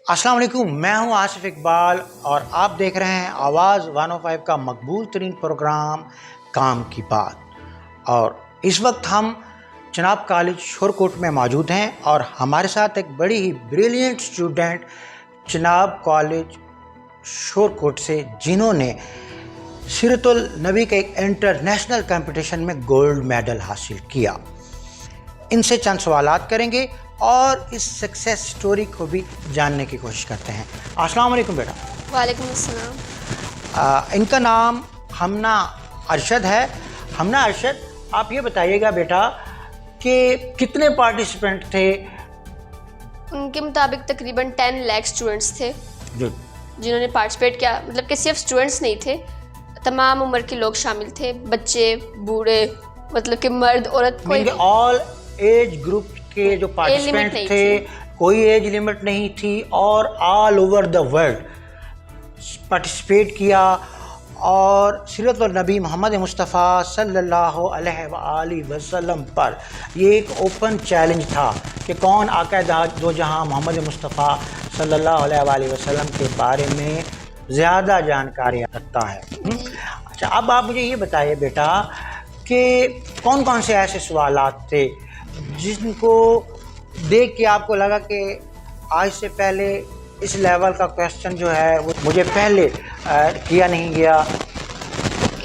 अस्सलाम वालेकुम, मैं हूं आसिफ इकबाल और आप देख रहे हैं आवाज़ 105 का मकबूल तरीन प्रोग्राम काम की बात। और इस वक्त हम चनाब कॉलेज शोरकोट में मौजूद हैं और हमारे साथ एक बड़ी ही brilliant student Chenab college Shorkot से, जिन्होंने सीरतुल नबी के एक इंटरनेशनल कंपटीशन में गोल्ड मेडल हासिल किया। इनसे चंद सवालात करेंगे और इस सक्सेस स्टोरी को भी जानने की कोशिश करते हैं। अस्सलाम वालेकुम बेटा। वालेकुम अस्सलाम। इनका नाम हमना अरशद है। हमना अरशद, आप ये बताइएगा बेटा कि कितने पार्टिसिपेंट थे? उनके मुताबिक तकरीबन 10 लाख स्टूडेंट्स थे जो जिन्होंने पार्टिसिपेट किया। मतलब कि सिर्फ स्टूडेंट्स नहीं थे, तमाम उम्र के लोग शामिल थे, बच्चे, बूढ़े, मतलब कि मर्द, औरत, कोई ऑल एज ग्रुप के जो पार्टिसिपेंट थे, कोई एज लिमिट नहीं थी और all over the world participate किया। और सीरतुल नबी मोहम्मद मुस्तफ़ा सल्लल्लाहु अलैहि वसल्लम पर ये एक ओपन चैलेंज था कि कौन आका दो जहां मोहम्मद मुस्तफ़ा सल्लल्लाहु अलैहि वसल्लम के बारे में ज़्यादा जानकारी रखता है। अच्छा, अब आप मुझे ये बताइए बेटा कि कौन कौन से ऐसे सवालात थे जिनको देख के आपको लगा कि आज से पहले इस लेवल का क्वेश्चन जो है वो मुझे पहले किया नहीं गया?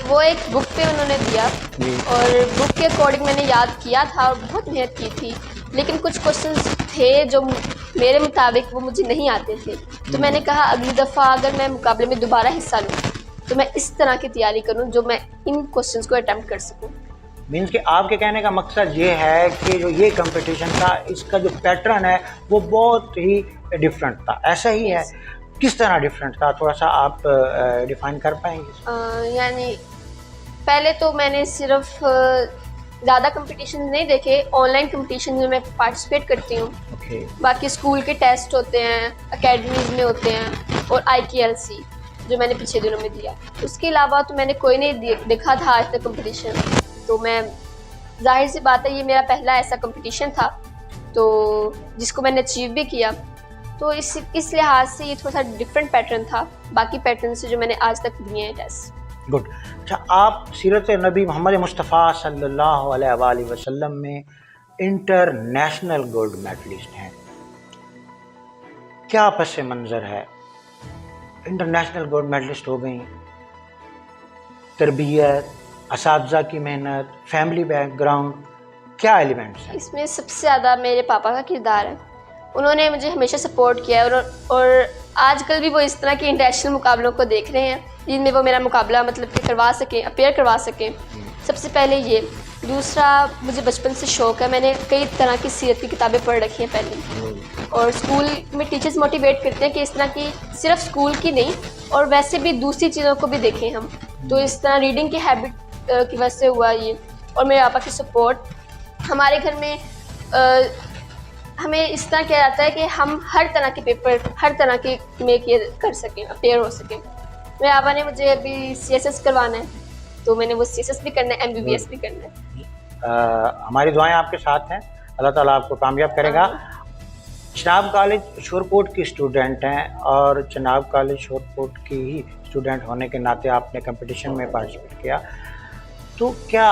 वो एक बुक पे उन्होंने दिया और बुक के अकॉर्डिंग मैंने याद किया था और बहुत मेहनत की थी, लेकिन कुछ क्वेश्चंस थे जो मेरे मुताबिक वो मुझे नहीं आते थे। तो मैंने कहा अगली दफ़ा अगर मैं मुकाबले में दोबारा हिस्सा लूँ तो मैं इस तरह की तैयारी करूँ जो मैं इन क्वेश्चंस को अटेम्प्ट कर सकूँ। मीन्स कि आपके कहने का मकसद ये है कि जो ये कंपटीशन था, इसका जो पैटर्न है वो बहुत ही डिफरेंट था, ऐसा ही है? किस तरह डिफरेंट था, थोड़ा सा आप डिफाइन कर पाएंगे? यानी पहले तो मैंने सिर्फ ज़्यादा कंपटीशन नहीं देखे, ऑनलाइन कंपटीशन में मैं पार्टिसिपेट करती हूँ। बाकी स्कूल के टेस्ट होते हैं, अकेडमीज़ में होते हैं, और IKLC जो मैंने पिछले दिनों में दिया। उसके अलावा तो मैंने कोई नहीं देखा था आज तक कंपटीशन। तो मैं, जाहिर सी बात है, ये मेरा पहला ऐसा कंपटीशन था तो जिसको मैंने अचीव भी किया। तो इस लिहाज से ये थोड़ा सा डिफरेंट पैटर्न था बाकी पैटर्न से जो मैंने आज तक दिए हैं टेस्ट। गुड। अच्छा, आप सीरत नबी मोहम्मद मुस्तफ़ा सल्लल्लाहु अलैहि वसल्लम में इंटरनेशनल गोल्ड मेडलिस्ट हैं। क्या पस मंज़र है? इंटरनेशनल गोल्ड मेडलिस्ट हो गई, तरबियत, असातिज़ा की मेहनत, फैमिली बैकग्राउंड, क्या एलिमेंट्स हैं? इसमें सबसे ज़्यादा मेरे पापा का किरदार है। उन्होंने मुझे हमेशा सपोर्ट किया और आजकल भी वो इस तरह के इंटरनेशनल मुकाबलों को देख रहे हैं जिनमें वो मेरा मुकाबला मतलब कि करवा सकें, अपेयर करवा सकें। सबसे पहले ये। दूसरा, मुझे बचपन से शौक़ है, मैंने कई तरह की सीरत की किताबें पढ़ रखी हैं पहले, और स्कूल में टीचर्स मोटिवेट करते हैं कि इस तरह की सिर्फ स्कूल की नहीं और वैसे भी दूसरी चीज़ों को भी देखें हम। तो इस तरह रीडिंग की हैबिट की वजह से हुआ ये, और मेरे पापा की सपोर्ट। हमारे घर में हमें इस तरह किया जाता है कि हम हर तरह के पेपर, हर तरह के में कर सकें, अपेयर हो सकें। मेरे पापा ने मुझे अभी CSS करवाना है तो मैंने वो CSS भी करना है, MBBS भी करना है। हमारी दुआएं आपके साथ हैं, अल्लाह ताला आपको कामयाब करेगा। चनाब कॉलेज शोरकोट की स्टूडेंट हैं और चनाब कॉलेज शोरकोट की ही स्टूडेंट होने के नाते आपने कंपटीशन में पार्टिसिपेट किया। तो क्या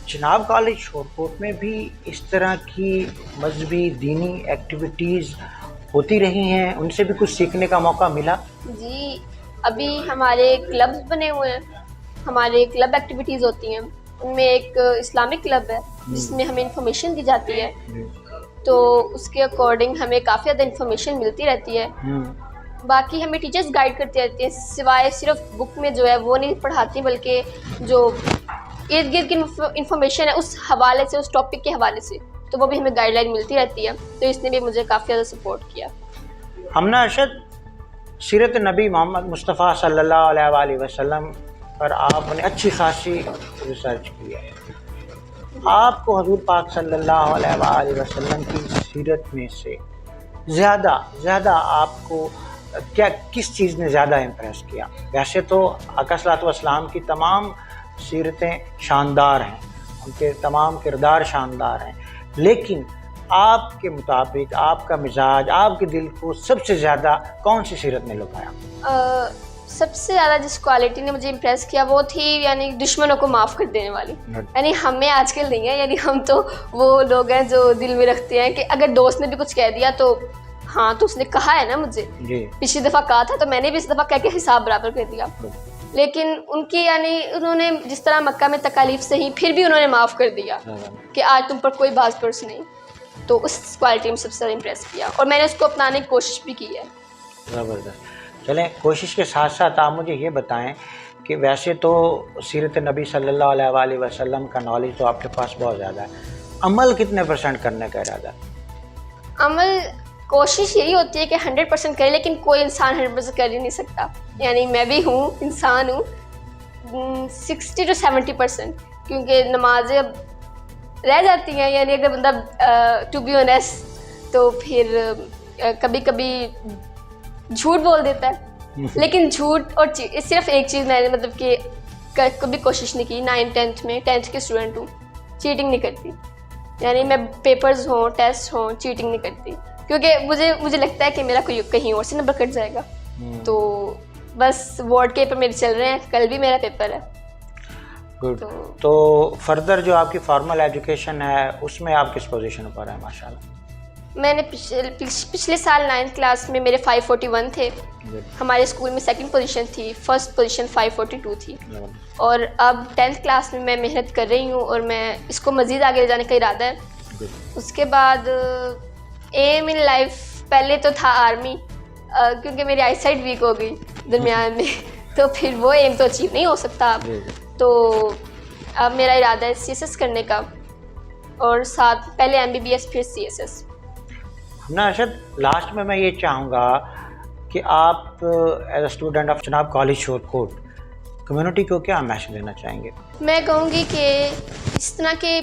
चनाब कॉलेज शोरकोट में भी इस तरह की मजहबी दीनी एक्टिविटीज़ होती रही हैं? उनसे भी कुछ सीखने का मौका मिला? जी, अभी हमारे क्लब्स बने हुए हैं, हमारे क्लब एक्टिविटीज़ होती हैं। उनमें एक इस्लामिक क्लब है जिसमें हमें इंफॉर्मेशन दी जाती है, तो उसके अकॉर्डिंग हमें काफ़ी ज़्यादा इंफॉर्मेशन मिलती रहती है। बाकी हमें टीचर्स गाइड करती रहती हैं, सिवाय सिर्फ बुक में जो है वो नहीं पढ़ाती, बल्कि जो इर्द गिर्द की इंफॉर्मेशन है उस हवाले से, उस टॉपिक के हवाले से, तो वो भी हमें गाइडलाइन मिलती रहती है। तो इसने भी मुझे काफ़ी ज़्यादा सपोर्ट किया। हमना अरशद, सीरत नबी मोहम्मद मुस्तफ़ा सल्लल्लाहु अलैहि वसल्लम पर आपने अच्छी खासी रिसर्च की है। आपको हजूर पाक सल्लल्लाहु अलैहि वसल्लम की सीरत में से ज़्यादा आपको क्या, किस चीज़ ने ज़्यादा इम्प्रेस किया? वैसे तो आका सल्लल्लाहु अलैहि वसल्लम की तमाम सीरतें शानदार हैं, उनके तमाम किरदार शानदार हैं, लेकिन आपके मुताबिक आपका मिजाज, आपके दिल को सबसे ज़्यादा कौन सी सीरत ने लुभाया? सबसे ज़्यादा जिस क्वालिटी ने मुझे इम्प्रेस किया वो थी यानी दुश्मनों को माफ़ कर देने वाली। यानी हमें आजकल नहीं है, यानी हम तो वो लोग हैं जो दिल में रखते हैं कि अगर दोस्त ने भी कुछ कह दिया तो हाँ, तो उसने कहा है ना मुझे, पिछली दफ़ा कहा था तो मैंने भी इस दफ़ा कह के हिसाब बराबर कर दिया। लेकिन उनकी यानी उन्होंने जिस तरह मक्का में तकालीफ सही फिर भी उन्होंने माफ़ कर दिया कि आज तुम पर कोई बात पर्स नहीं। तो उस क्वालिटी में सबसे ज़्यादा इम्प्रेस किया और मैंने उसको अपनाने की कोशिश भी की है। ज़बरदस्त। चलें, कोशिश के साथ साथ आप मुझे ये बताएं कि वैसे तो सीरत नबी सल्लल्लाहु अलैहि वसल्लम का नॉलेज तो आपके पास बहुत ज़्यादा है, अमल कितने % करने का इरादा? अमल कोशिश यही होती है कि 100% करें, लेकिन कोई इंसान 100% कर ही नहीं सकता। यानी मैं भी हूँ, इंसान हूँ, 60 to 70%, क्योंकि नमाजें अब रह जाती हैं। यानी अगर बंदा टू बी ऑनेस्ट तो फिर कभी कभी झूठ बोल देता है। लेकिन झूठ और सिर्फ एक चीज़ मैंने मतलब कि कभी कोशिश नहीं की। 9th-10th में 10th की स्टूडेंट हूँ, चीटिंग नहीं करती। यानी मैं पेपर्स हों, टेस्ट हों, चीटिंग नहीं करती, क्योंकि मुझे लगता है कि मेरा कोई कहीं और से नंबर कट जाएगा। तो बस बोर्ड के पेपर मेरे चल रहे हैं, कल भी मेरा पेपर है। गुड। तो फर्दर जो आपकी फॉर्मल एजुकेशन है उसमें आप किस पोजीशन पर हैं? माशाल्लाह। मैंने पिछले साल 9th क्लास में मेरे 541 थे। हमारे स्कूल में 2nd पोजीशन थी, 1st पोजीशन 542 थी। और अब 10th क्लास में मैं मेहनत कर रही हूँ और मैं इसको मज़ीद आगे ले जाने का इरादा है। उसके बाद एम इन लाइफ पहले तो था आर्मी, क्योंकि मेरी आईसाइट वीक हो गई दरमियान में तो फिर वो एम तो अचीव नहीं हो सकता अब। तो अब मेरा इरादा है CSS करने का, और साथ पहले MBBS फिर CSS। ना अर्शद, लास्ट में मैं ये चाहूँगा कि आप एज अ स्टूडेंट ऑफ जनाब कॉलेज शोरकोट कम्युनिटी को क्या मैसेज देना चाहेंगे? मैं कहूँगी कि इस तरह के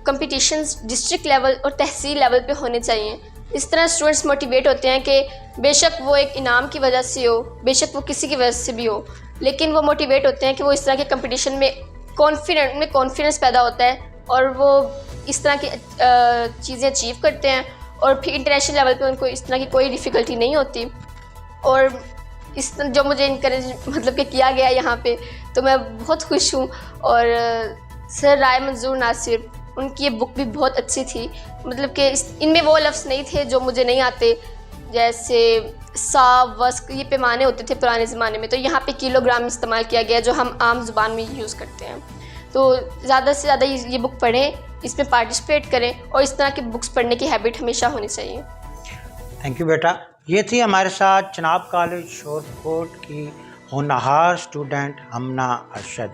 कंपटीशंस डिस्ट्रिक्ट लेवल और तहसील लेवल पे होने चाहिए। इस तरह स्टूडेंट्स मोटिवेट होते हैं कि बेशक वो एक इनाम की वजह से हो, बेशक वो किसी की वजह से भी हो, लेकिन वो मोटिवेट होते हैं कि वो इस तरह के कंपटीशन में कॉन्फिडेंस पैदा होता है और वो इस तरह की चीज़ें अचीव करते हैं, और फिर इंटरनेशनल लेवल पे उनको इस तरह की कोई डिफ़िकल्टी नहीं होती। और इस जो मुझे इनकरेज मतलब कि किया गया यहाँ पे, तो मैं बहुत खुश हूँ। और सर राय मंजूर नासिर, उनकी ये बुक भी बहुत अच्छी थी। मतलब कि इनमें वो लफ्ज़ नहीं थे जो मुझे नहीं आते, जैसे सा वस्क, ये पैमाने होते थे पुराने ज़माने में, तो यहाँ पे किलोग्राम इस्तेमाल किया गया जो हम आम ज़ुबान में यूज़ करते हैं। तो ज़्यादा से ज़्यादा ये बुक पढ़ें, इसमें पार्टिसिपेट करें, और इस तरह की बुक्स पढ़ने की हैबिट हमेशा होनी चाहिए। थैंक यू बेटा। ये थी हमारे साथ जनाब कॉलेज शोरकोट की होनहार स्टूडेंट हमना अरशद,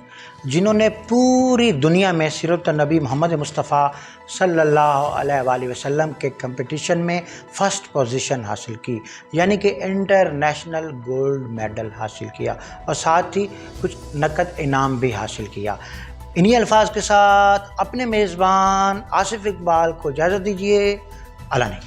जिन्होंने पूरी दुनिया में सीरत नबी मोहम्मद मुस्तफ़ा सल्लल्लाहु अलैहि वसल्लम के कंपटीशन में फ़र्स्ट पोजीशन हासिल की, यानी कि इंटरनेशनल गोल्ड मेडल हासिल किया, और साथ ही कुछ नकद इनाम भी हासिल किया। इन्हीं अल्फाज के साथ अपने मेज़बान आसिफ इकबाल को इजाज़त दीजिए। अल्लाह ने